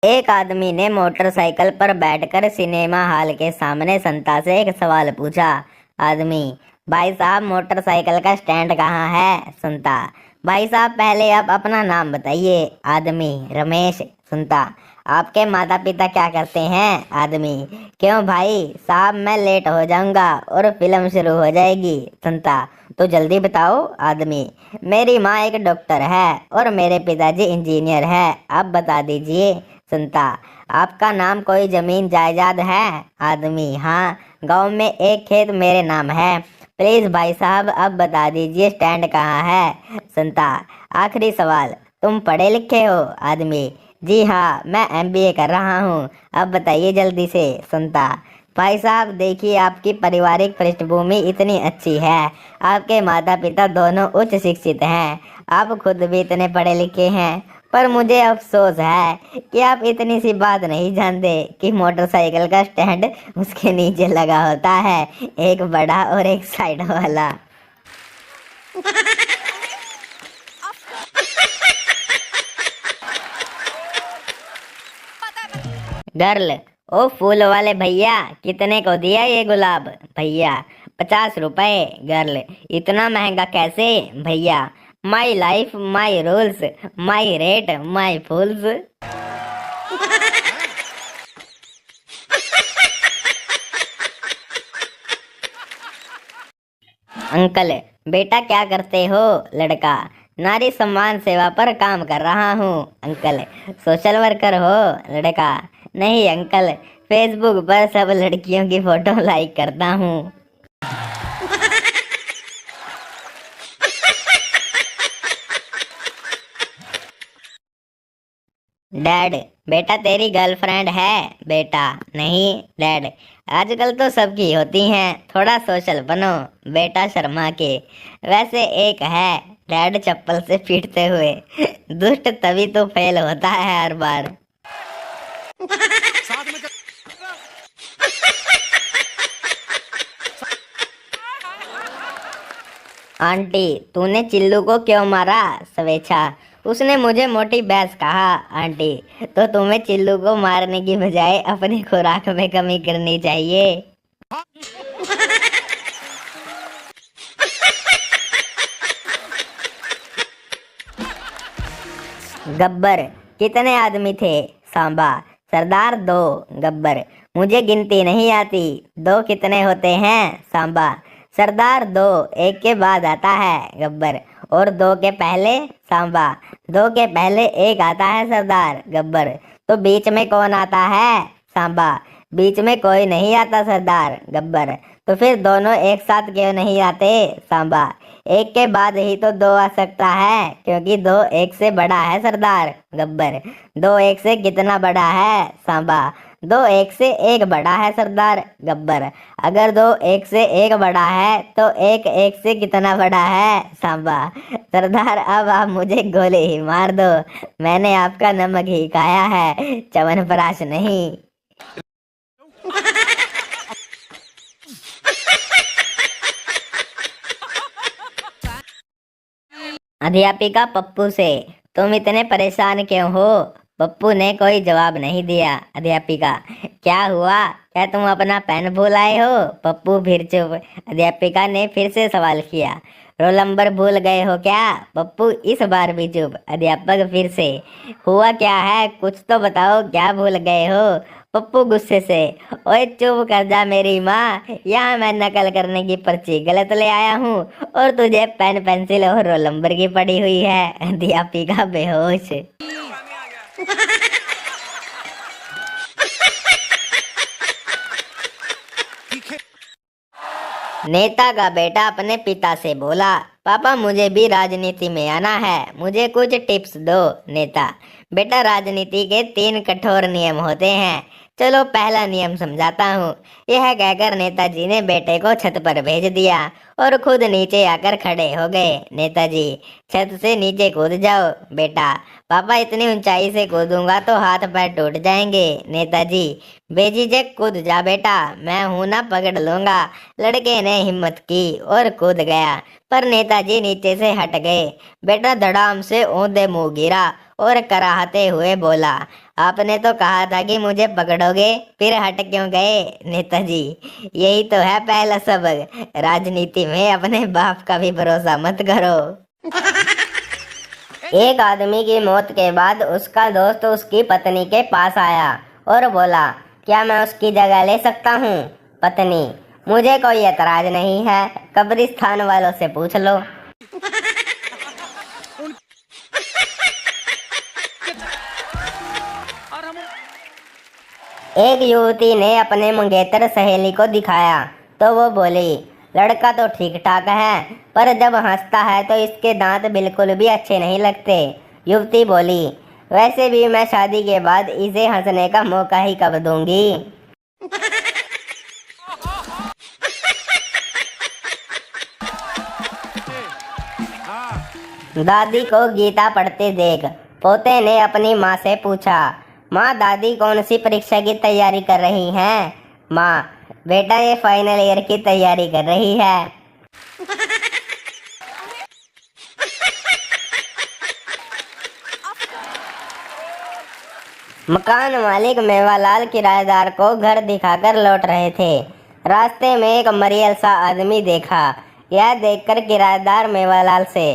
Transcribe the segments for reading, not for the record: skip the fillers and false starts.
एक आदमी ने मोटरसाइकिल पर बैठकर सिनेमा हॉल के सामने संता से एक सवाल पूछा। आदमी: भाई साहब, मोटरसाइकिल का स्टैंड कहाँ है? संता: भाई साहब, पहले आप अपना नाम बताइए। आदमी: रमेश। संता: आपके माता पिता क्या करते हैं? आदमी: क्यों भाई साहब, मैं लेट हो जाऊंगा और फिल्म शुरू हो जाएगी। संता: तो जल्दी बताओ। आदमी: मेरी माँ एक डॉक्टर है और मेरे पिताजी इंजीनियर है, आप बता दीजिए। संता: आपका नाम कोई जमीन जायदाद है? आदमी: हाँ, गांव में एक खेत मेरे नाम है। प्लीज भाई साहब, अब बता दीजिए स्टैंड कहाँ है। संता: आखिरी सवाल, तुम पढ़े लिखे हो? आदमी: जी हाँ, मैं एमबीए कर रहा हूँ, अब बताइए जल्दी से। संता: भाई साहब देखिए, आपकी पारिवारिक पृष्ठभूमि इतनी अच्छी है, आपके माता पिता दोनों उच्च शिक्षित हैं, आप खुद भी इतने पढ़े लिखे हैं, पर मुझे अफसोस है कि आप इतनी सी बात नहीं जानते कि मोटरसाइकिल का स्टैंड उसके नीचे लगा होता है, एक बड़ा और एक साइड वाला। गर्ल: ओ फूल वाले भैया, कितने को दिया ये गुलाब? भैया: 50 रुपए। गर्ल: इतना महंगा कैसे? भैया: my life my rules, my rate my fools. Uncle: बेटा क्या करते हो? लड़का: नारी सम्मान सेवा पर काम कर रहा हूँ। अंकल: सोशल वर्कर हो? लड़का: नहीं अंकल, फेसबुक पर सब लड़कियों की फोटो लाइक करता हूँ। डैड: बेटा तेरी गर्लफ्रेंड है? बेटा: नहीं डैड, आजकल तो सबकी होती हैं, थोड़ा सोशल बनो। बेटा शर्मा के: वैसे एक है डैड, चप्पल से पीटते हुए। दुष्ट तभी तो फेल होता है हर बार। आंटी: तूने चिल्लू को क्यों मारा? स्वेच्छा: उसने मुझे मोटी भैंस कहा। आंटी: तो तुम्हें चिल्लू को मारने की बजाय अपनी खुराक में कमी करनी चाहिए। गब्बर: कितने आदमी थे? सांबा: सरदार 2। गब्बर: मुझे गिनती नहीं आती, 2 कितने होते हैं? सांबा: सरदार 2 एक के बाद आता है। गब्बर: और 2 के पहले? सांबा: 2 के पहले एक आता है सरदार। गब्बर: तो बीच में कौन आता है? सांबा: बीच में कोई नहीं आता सरदार। गब्बर: तो फिर दोनों एक साथ क्यों नहीं आते? सांबा: एक के बाद ही तो 2 आ सकता है, क्योंकि 2 एक से बड़ा है सरदार। गब्बर: 2 एक से कितना बड़ा है? सांबा: 2 एक से 1 बड़ा है सरदार। गब्बर: अगर 2 एक से 1 बड़ा है तो 1 एक से कितना बड़ा है? सांबा: सरदार अब आप मुझे गोली ही मार दो, मैंने आपका नमक ही खाया है, च्यवनप्राश नहीं। अध्यापिका पप्पू से: तुम इतने परेशान क्यों हो? पप्पू ने कोई जवाब नहीं दिया। अध्यापिका: क्या हुआ, क्या तुम अपना पेन भूल आए हो? पप्पू फिर चुप। अध्यापिका ने फिर से सवाल किया: रोल नंबर भूल गए हो क्या? पप्पू इस बार भी चुप। अध्यापक फिर से: हुआ क्या है, कुछ तो बताओ, क्या भूल गए हो? पप्पू गुस्से से: ओए चुप कर जा मेरी माँ, यहाँ मैं नकल करने की पर्ची गलत ले आया हूँ और तुझे पेन पेंसिल और रोल नंबर की पड़ी हुई है। अध्यापिका बेहोश। नेता का बेटा अपने पिता से बोला: पापा मुझे भी राजनीति में आना है, मुझे कुछ टिप्स दो। नेता: बेटा राजनीति के 3 कठोर नियम होते हैं, चलो पहला नियम समझाता हूँ। यह कहकर नेताजी ने बेटे को छत पर भेज दिया और खुद नीचे आकर खड़े हो गए। नेताजी: छत से नीचे कूद जाओ। बेटा: पापा इतनी ऊंचाई से कूदूंगा तो हाथ पैर टूट जाएंगे। नेताजी: बेझिझक कूद जा बेटा, मैं हूं ना, पकड़ लूंगा। लड़के ने हिम्मत की और कूद गया, पर नेताजी नीचे से हट गए। बेटा धड़ाम से औंधे मुंह गिरा और कराहते हुए बोला: आपने तो कहा था कि मुझे पकड़ोगे, फिर हट क्यों गए नेताजी? यही तो है पहला सबक, राजनीति में अपने बाप का भी भरोसा मत करो। एक आदमी की मौत के बाद उसका दोस्त उसकी पत्नी के पास आया और बोला, क्या मैं उसकी जगह ले सकता हूँ? पत्नी, मुझे कोई एतराज नहीं है, कब्रिस्तान वालों से पूछ लो। एक युवती ने अपने मंगेतर सहेली को दिखाया तो वो बोली, लड़का तो ठीक ठाक है, पर जब हंसता है तो इसके दांत बिल्कुल भी अच्छे नहीं लगते। युवती बोली, वैसे भी मैं शादी के बाद इसे हंसने का मौका ही कब दूंगी। दादी को गीता पढ़ते देख पोते ने अपनी माँ से पूछा, माँ दादी कौन सी परीक्षा की तैयारी कर रही हैं? माँ, बेटा ये फाइनल ईयर की तैयारी कर रही है। मकान मालिक मेवालाल किराएदार को घर दिखाकर लौट रहे थे। रास्ते में एक मरियल सा आदमी देखा। यह देखकर किराएदार मेवालाल से,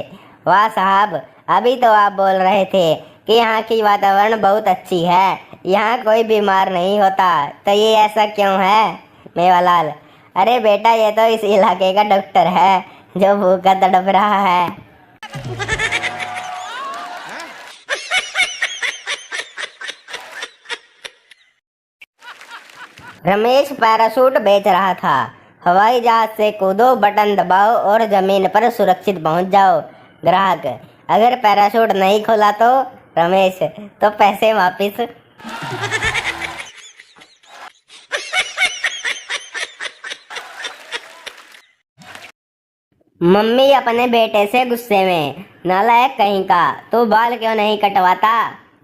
वाह साहब, अभी तो आप बोल रहे थे कि यहाँ की वातावरण बहुत अच्छी है, यहाँ कोई बीमार नहीं होता, तो ये ऐसा क्यों है? मेवालाल, अरे बेटा ये तो इस इलाके का डॉक्टर है जो भूखा तड़प रहा है। रमेश पैराशूट बेच रहा था। हवाई जहाज से कूदो, बटन दबाओ और जमीन पर सुरक्षित पहुंच जाओ। ग्राहक, अगर पैराशूट नहीं खोला तो? रमेश, तो पैसे वापिस। मम्मी अपने बेटे से गुस्से में, नालायक कहीं का, तू बाल क्यों नहीं कटवाता?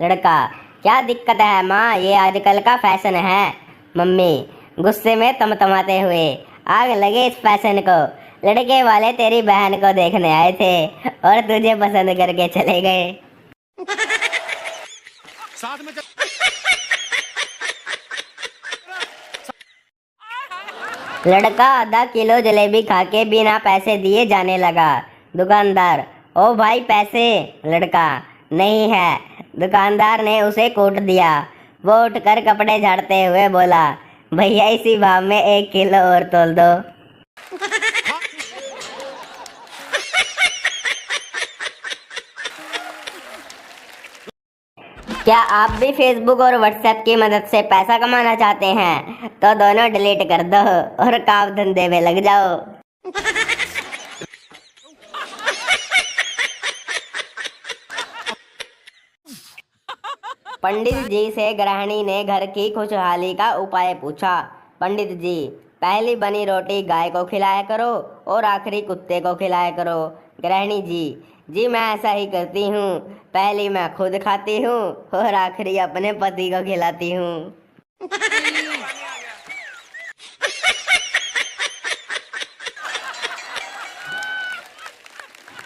लड़का, क्या दिक्कत है माँ, ये आजकल का फैशन है। मम्मी गुस्से में तमतमाते हुए, आग लगे इस फैशन को, लड़के वाले तेरी बहन को देखने आए थे और तुझे पसंद करके चले गए। साथ में लड़का आधा किलो जलेबी खा के बिना पैसे दिए जाने लगा। दुकानदार, ओ भाई पैसे? लड़का, नहीं है। दुकानदार ने उसे कूट दिया। वो उठकर कपड़े झाड़ते हुए बोला, भैया इसी भाव में 1 किलो और तोल दो। क्या आप भी फेसबुक और व्हाट्सएप की मदद से पैसा कमाना चाहते हैं? तो दोनों डिलीट कर दो और काम धंधे में लग जाओ। पंडित जी से गृहिणी ने घर की खुशहाली का उपाय पूछा। पंडित जी, पहली बनी रोटी गाय को खिलाया करो और आखिरी कुत्ते को खिलाया करो। गृहिणी जी, जी मैं ऐसा ही करती हूँ, पहली मैं खुद खाती हूँ और आखिरी अपने पति को खिलाती हूँ।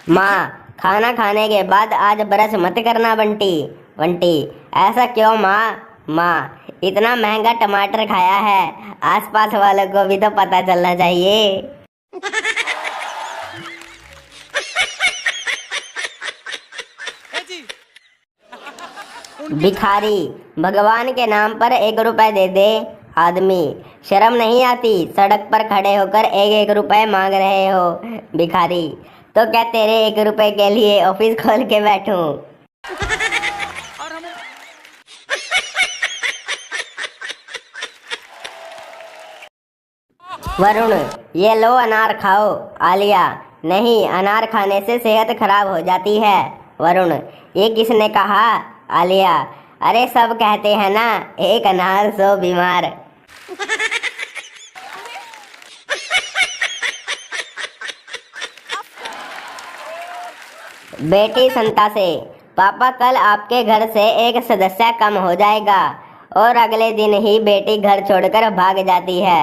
माँ, खाना खाने के बाद आज ब्रश मत करना बंटी। बंटी, ऐसा क्यों माँ? माँ, इतना महंगा टमाटर खाया है, आसपास वालों को भी तो पता चलना चाहिए। भिखारी, भगवान के नाम पर 1 रुपए दे दे। आदमी, शर्म नहीं आती, सड़क पर खड़े होकर 1-1 रुपए मांग रहे हो। भिखारी, तो क्या तेरे 1 रुपए के लिए ऑफिस खोल के बैठूं? वरुण, ये लो अनार खाओ। आलिया, नहीं, अनार खाने से सेहत खराब हो जाती है। वरुण, ये किसने कहा? आलिया, अरे सब कहते हैं ना, 1 अनार 100 बीमार। बेटी संता से, पापा कल आपके घर से एक सदस्य कम हो जाएगा, और अगले दिन ही बेटी घर छोड़कर भाग जाती है।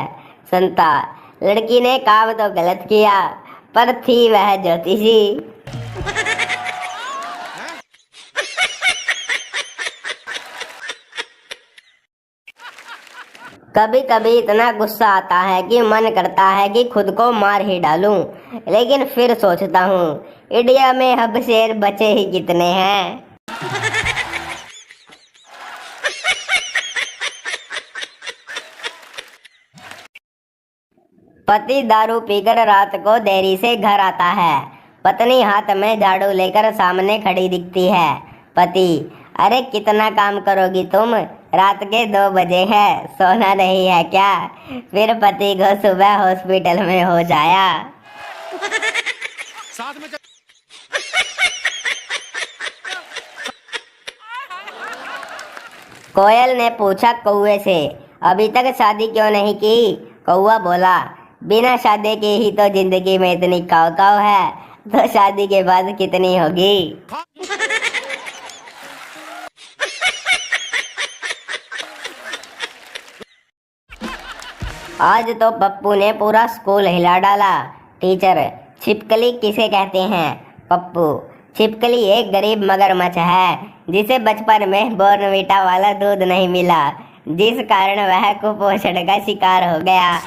संता, लड़की ने काम तो गलत किया, पर थी वह ज्योतिषी। कभी कभी इतना गुस्सा आता है कि मन करता है कि खुद को मार ही डालूं, लेकिन फिर सोचता हूँ इंडिया में अब शेर बचे ही कितने हैं। पति दारू पीकर रात को देरी से घर आता है। पत्नी हाथ में झाड़ू लेकर सामने खड़ी दिखती है। पति, अरे कितना काम करोगी तुम, रात के 2 बजे हैं, सोना नहीं है क्या? फिर पति को सुबह हॉस्पिटल में हो जाया। साथ में कोयल ने पूछा कौवे से, अभी तक शादी क्यों नहीं की? कौवा बोला, बिना शादी के ही तो जिंदगी में इतनी काव काव है, तो शादी के बाद कितनी होगी। आज तो पप्पू ने पूरा स्कूल हिला डाला। टीचर, छिपकली किसे कहते हैं? पप्पू, छिपकली एक गरीब मगरमच्छ है जिसे बचपन में बॉर्नवीटा वाला दूध नहीं मिला, जिस कारण वह कुपोषण का शिकार हो गया।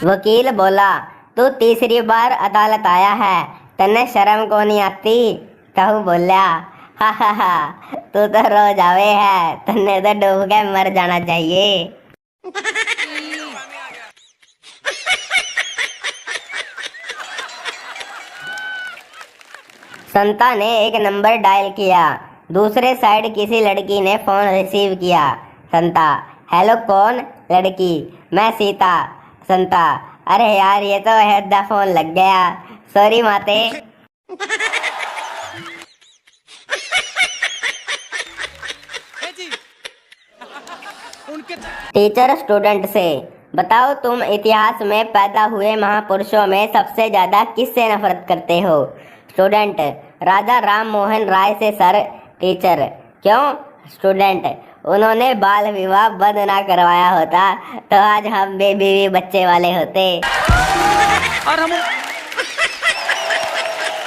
वकील बोला, तू तीसरी बार अदालत आया है, तन्ने शर्म को नहीं आती? कहू बोला, हा, तू तो रोज आवे है, तन्ने तो डूब के मर जाना चाहिए। संता ने एक नंबर डायल किया। दूसरे साइड किसी लड़की ने फोन रिसीव किया। संता, हेलो कौन? लड़की, मैं सीता। संता, अरे यार ये तो अहदा फोन लग गया, सॉरी माते। टीचर स्टूडेंट से, बताओ तुम इतिहास में पैदा हुए महापुरुषों में सबसे ज्यादा किससे नफरत करते हो? स्टूडेंट, राजा राम मोहन राय से सर। टीचर, क्यों? स्टूडेंट, उन्होंने बाल विवाह बंद ना करवाया होता तो आज हम बेबी बच्चे वाले होते। और हम